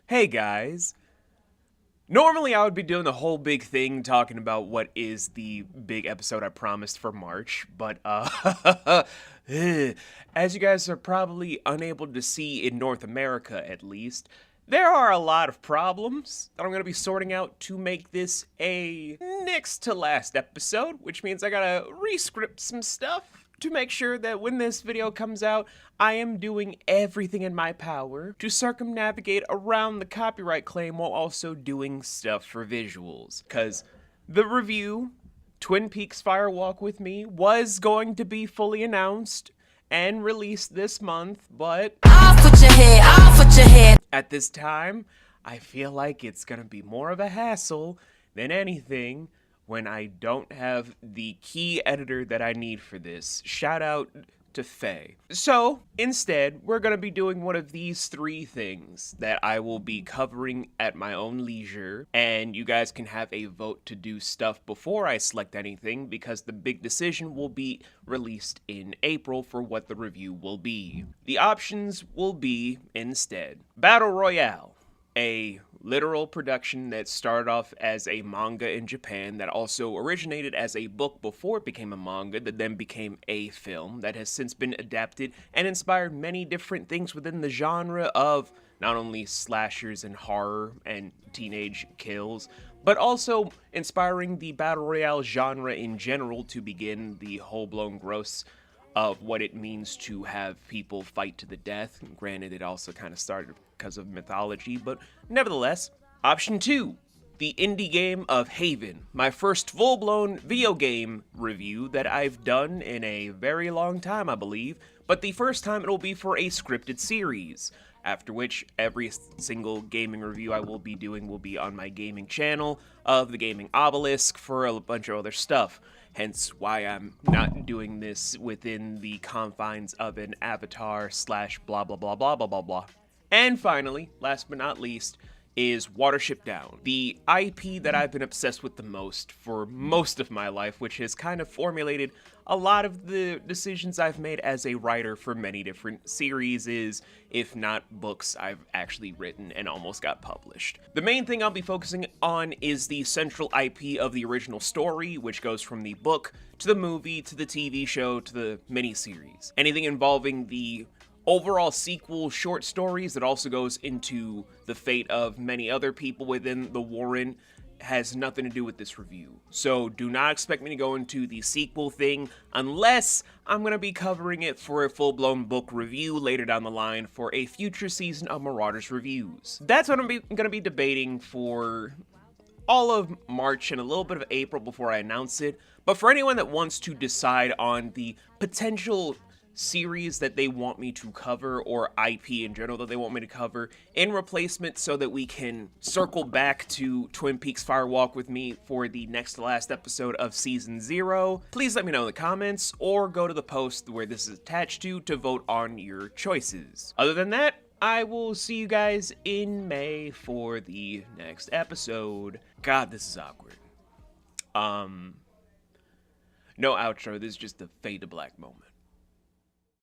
Hey guys. Normally I would be doing the whole big thing talking about what is the big episode I promised for March, but as you guys are probably unable to see in North America at least, there are a lot of problems that I'm going to be sorting out to make this a next to last episode, which means I gotta re-script some stuff to make sure that when this video comes out, I am doing everything in my power to circumnavigate around the copyright claim while also doing stuff for visuals. Because the review, Twin Peaks Fire Walk with Me, was going to be fully announced and released this month, but at this time, I feel like it's gonna be more of a hassle than anything when I don't have the key editor that I need for this. Shout out to Faye. So, instead, we're gonna be doing one of these three things that I will be covering at my own leisure, and you guys can have a vote to do stuff before I select anything, because the big decision will be released in April for what the review will be. The options will be, instead, Battle Royale, a literal production that started off as a manga in Japan that also originated as a book before it became a manga that then became a film that has since been adapted and inspired many different things within the genre of not only slashers and horror and teenage kills, but also inspiring the battle royale genre in general to begin the whole-blown gross of what it means to have people fight to the death. Granted, it also kind of started because of mythology, but nevertheless. Option 2, the indie game of Haven, my first full-blown video game review that I've done in a very long time, I believe, but the first time it'll be for a scripted series, after which every single gaming review I will be doing will be on my gaming channel of the Gaming Obelisk for a bunch of other stuff. Hence why I'm not doing this within the confines of an avatar slash blah blah blah blah blah blah blah. And finally, last but not least, is Watership Down, the IP that I've been obsessed with the most for most of my life, which has kind of formulated a lot of the decisions I've made as a writer for many different series, if not books I've actually written and almost got published. The main thing I'll be focusing on is the central IP of the original story, which goes from the book to the movie to the TV show to the miniseries. Anything involving the overall sequel short stories that also goes into the fate of many other people within the Warren has nothing to do with this review. So do not expect me to go into the sequel thing unless I'm going to be covering it for a full-blown book review later down the line for a future season of Marauders reviews. That's what I'm going to be debating for all of March and a little bit of April before I announce it. But for anyone that wants to decide on the potential series that they want me to cover, or IP in general that they want me to cover in replacement so that we can circle back to Twin Peaks Fire Walk with Me for the next to last episode of Season 0, please let me know in the comments or go to the post where this is attached to vote on your choices. Other than that, I will see you guys in May for the next episode. God, this is awkward. No outro, this is just the fade to black moment.